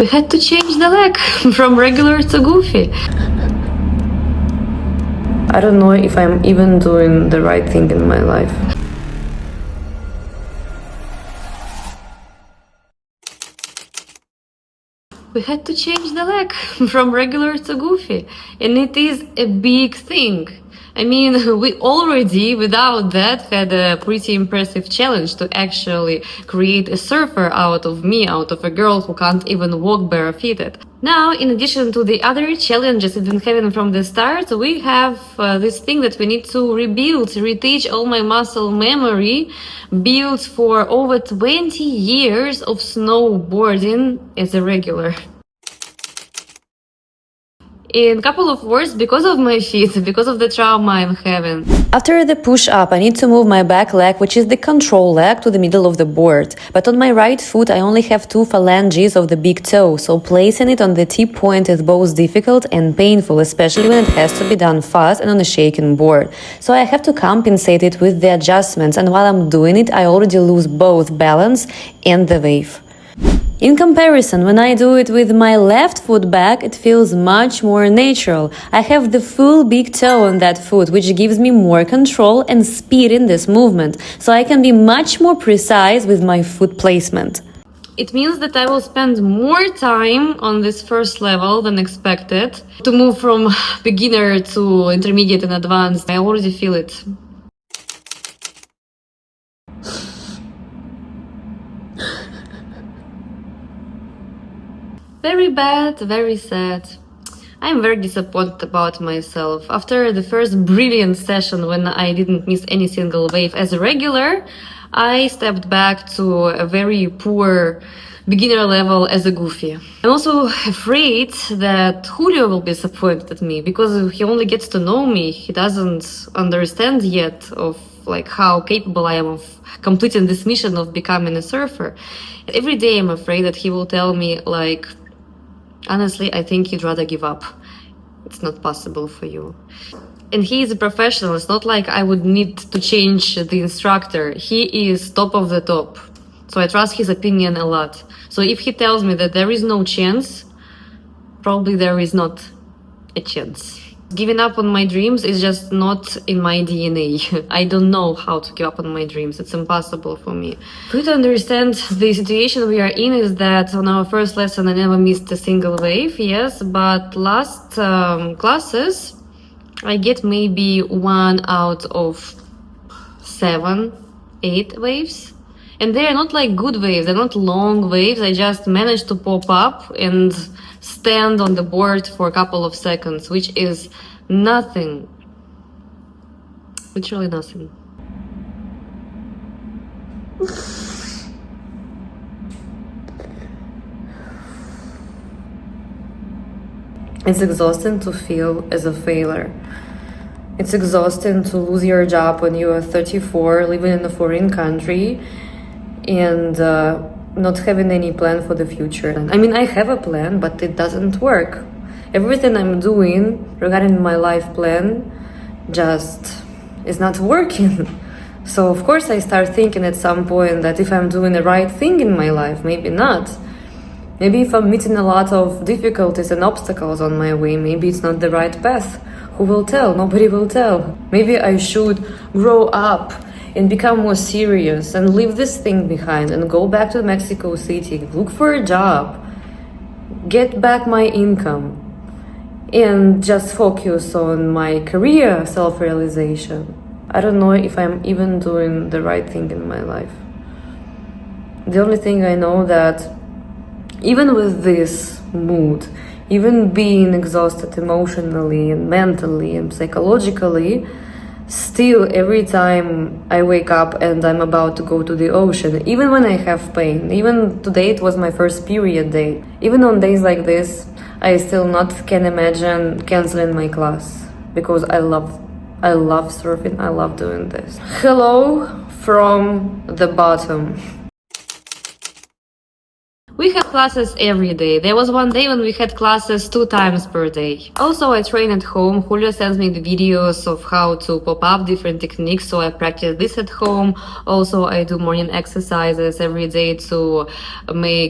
We had to change the leg from regular to goofy. I don't know if I'm even doing the right thing in my life. We had to change the leg from regular to goofy, and it is a big thing. I mean, we already, without that, had a pretty impressive challenge to actually create a surfer out of me, out of a girl who can't even walk barefooted. Now, in addition to the other challenges we've been having from the start, we have this thing that we need to rebuild, reteach all my muscle memory built for over 20 years of snowboarding as a regular. In a couple of words, because of my feet, because of the trauma I'm having. After the push-up, I need to move my back leg, which is the control leg, to the middle of the board. But on my right foot, I only have 2 phalanges of the big toe, so placing it on the tip point is both difficult and painful, especially when it has to be done fast and on a shaking board. So I have to compensate it with the adjustments, and while I'm doing it, I already lose both balance and the wave. In comparison, when I do it with my left foot back, it feels much more natural. I have the full big toe on that foot, which gives me more control and speed in this movement, so I can be much more precise with my foot placement. It means that I will spend more time on this first level than expected. To move from beginner to intermediate and advanced, I already feel it. Very bad, very sad. I'm very disappointed about myself. After the first brilliant session when I didn't miss any single wave as a regular, I stepped back to a very poor beginner level as a goofy. I'm also afraid that Julio will be disappointed at me because he only gets to know me. He doesn't understand yet of how capable I am of completing this mission of becoming a surfer. Every day I'm afraid that he will tell me honestly, I think you'd rather give up. It's not possible for you. And he is a professional. It's not like I would need to change the instructor. He is top of the top. So I trust his opinion a lot. So if he tells me that there is no chance, probably there is not a chance. Giving up on my dreams is just not in my DNA. I don't know how to give up on my dreams. It's impossible for me. For you to understand the situation we are in is that on our first lesson I never missed a single wave, yes, but last classes I get maybe 1 out of 7, 8 waves. And they are not like good waves, they're not long waves. I just managed to pop up and stand on the board for a couple of seconds, which is nothing. Literally nothing. It's exhausting to feel as a failure. It's exhausting to lose your job when you are 34, living in a foreign country, and not having any plan for the future. I mean, I have a plan, but it doesn't work. Everything I'm doing regarding my life plan just is not working. So of course I start thinking at some point that if I'm doing the right thing in my life, maybe not. Maybe if I'm meeting a lot of difficulties and obstacles on my way, maybe it's not the right path. Who will tell? Nobody will tell. Maybe I should grow up and become more serious and leave this thing behind and go back to Mexico City, look for a job, get back my income, and just focus on my career self-realization. I don't know if I'm even doing the right thing in my life. The only thing I know that even with this mood, even being exhausted emotionally and mentally and psychologically, still every time I wake up and I'm about to go to the ocean, even when I have pain, even today it was my first period day, even on days like this, I still not can imagine canceling my class because I love surfing, I love doing this. Hello from the bottom. We have classes every day. There was one day when we had classes 2 times per day. Also, I train at home. Julio sends me the videos of how to pop up different techniques, so I practice this at home. Also, I do morning exercises every day to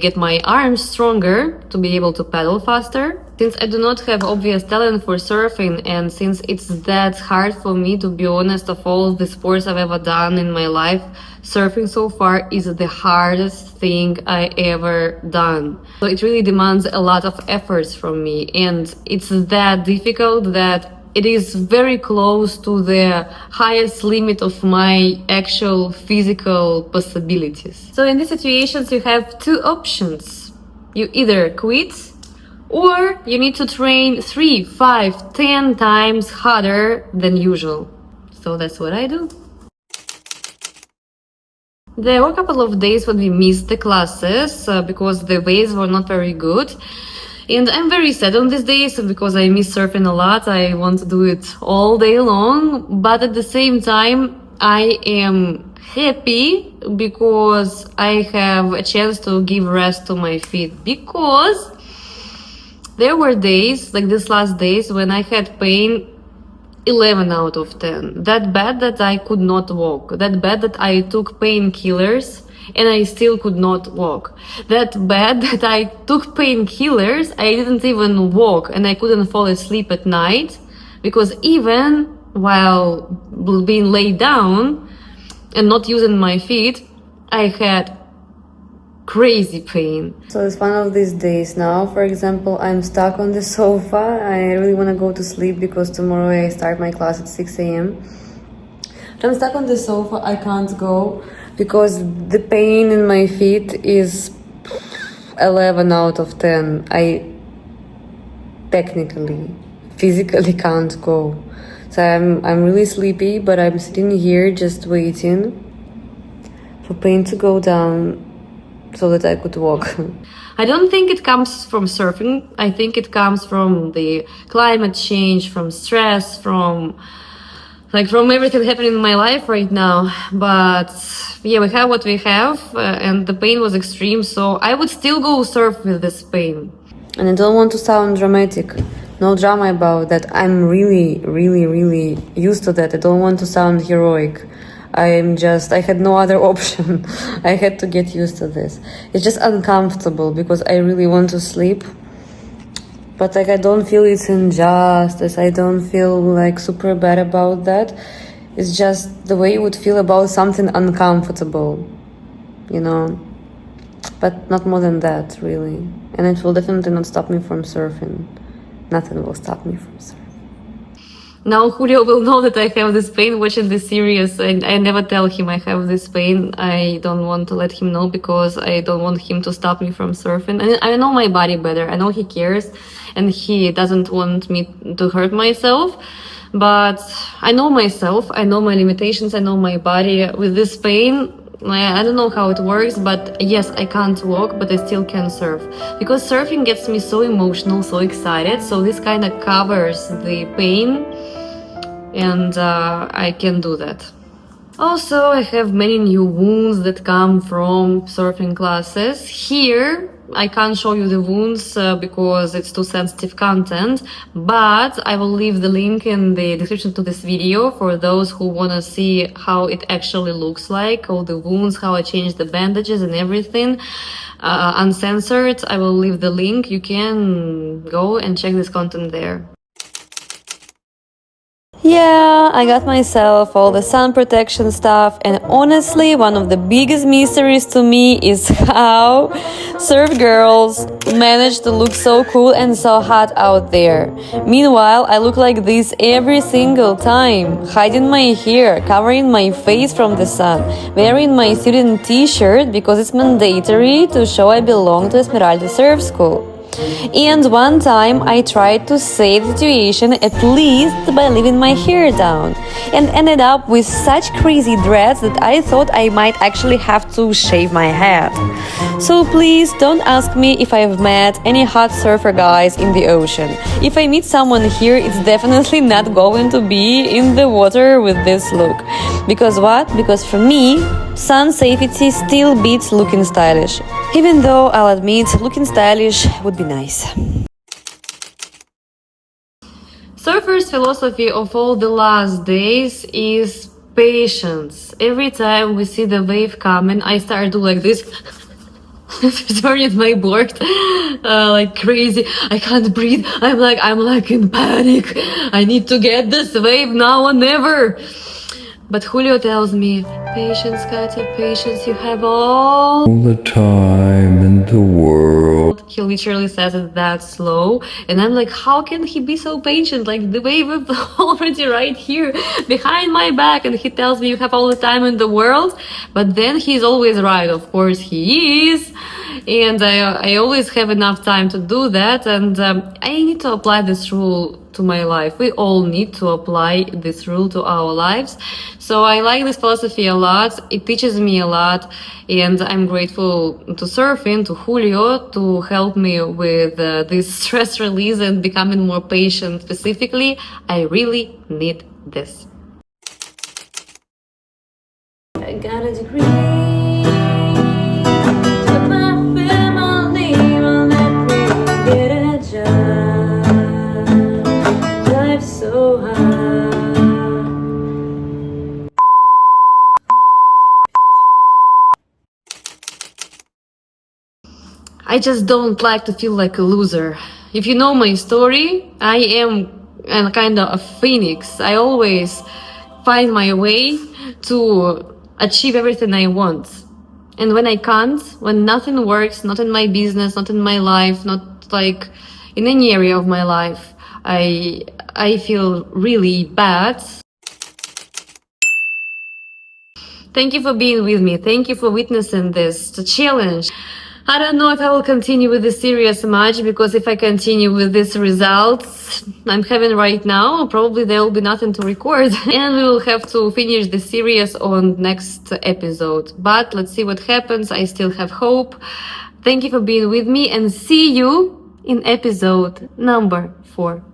get my arms stronger, to be able to paddle faster. Since I do not have obvious talent for surfing, and since it's that hard for me, to be honest, of all the sports I've ever done in my life, surfing so far is the hardest thing I ever done. So it really demands a lot of efforts from me, and it's that difficult that it is very close to the highest limit of my actual physical possibilities. So in these situations, you have 2 options. You either quit, or you need to train 3, 5, 10 times harder than usual. So that's what I do. There were a couple of days when we missed the classes because the waves were not very good. And I'm very sad on these days because I miss surfing a lot. I want to do it all day long. But at the same time, I am happy because I have a chance to give rest to my feet. Because there were days, like these last days, when I had pain 11 out of 10. That bad that I could not walk. That bad that I took painkillers and I still could not walk. That bad that I took painkillers, I didn't even walk and I couldn't fall asleep at night because even while being laid down and not using my feet, I had crazy pain. So it's one of these days now. For example, I'm stuck on the sofa. I really want to go to sleep because tomorrow I start my class at 6 a.m. But I'm stuck on the sofa. I can't go because the pain in my feet is 11 out of 10. I technically, physically can't go. So I'm really sleepy, but I'm sitting here just waiting for pain to go down so that I could walk. I don't think it comes from surfing. I think it comes from the climate change, from stress, from everything happening in my life right now. But yeah, we have what we have, and the pain was extreme, so I would still go surf with this pain. And I don't want to sound dramatic. No drama about that. I'm really, really, really used to that. I don't want to sound heroic. I had no other option. I had to get used to this. It's just uncomfortable because I really want to sleep. But I don't feel it's injustice. I don't feel super bad about that. It's just the way you would feel about something uncomfortable, But not more than that, really. And it will definitely not stop me from surfing. Nothing will stop me from surfing. Now Julio will know that I have this pain watching this series, and I never tell him I have this pain. I don't want to let him know because I don't want him to stop me from surfing. And I know my body better. I know he cares and he doesn't want me to hurt myself. But I know myself, I know my limitations, I know my body. With this pain, I don't know how it works, but yes, I can't walk, but I still can surf. Because surfing gets me so emotional, so excited, so this kind of covers the pain, and I can do that. Also, I have many new wounds that come from surfing classes. Here, I can't show you the wounds because it's too sensitive content, but I will leave the link in the description to this video for those who want to see how it actually looks like, all the wounds, how I changed the bandages and everything, uncensored. I will leave the link. You can go and check this content there. Yeah, I got myself all the sun protection stuff, and honestly, one of the biggest mysteries to me is how surf girls manage to look so cool and so hot out there. Meanwhile, I look like this every single time, hiding my hair, covering my face from the sun, wearing my student t-shirt because it's mandatory to show I belong to Esmeralda Surf School. And one time I tried to save the situation at least by leaving my hair down, and ended up with such crazy dreads that I thought I might actually have to shave my head. So please don't ask me if I've met any hot surfer guys in the ocean. If I meet someone here, it's definitely not going to be in the water with this look. Because what? Because for me, Sun safety still beats looking stylish. Even though I'll admit looking stylish would be nice. Surfer's philosophy of all the last days is patience. Every time we see the wave coming, I start to like this. Turning my board like crazy. I can't breathe. I'm like in panic. I need to get this wave now or never. But Julio tells me, patience, Katya, patience, you have all the time in the world. He literally says it that slow, and I'm like, how can he be so patient? Like, the wave is already right here behind my back, and he tells me you have all the time in the world. But then he's always right, of course he is, and I always have enough time to do that, and I need to apply this rule to my life. We all need to apply this rule to our lives. So I like this philosophy a lot. It teaches me a lot, and I'm grateful to Surfing, to Julio, to help me with this stress release and becoming more patient. Specifically, I really need this. I got a degree. Took my family, I'll never get a job. Life's so hard. I just don't like to feel like a loser. If you know my story, I am kind of a phoenix. I always find my way to achieve everything I want. And when I can't, when nothing works, not in my business, not in my life, not like in any area of my life, I feel really bad. Thank you for being with me. Thank you for witnessing this challenge. I don't know if I will continue with this series much, because if I continue with these results I'm having right now, probably there will be nothing to record and we will have to finish the series on next episode. But let's see what happens. I still have hope. Thank you for being with me, and see you in episode number 4.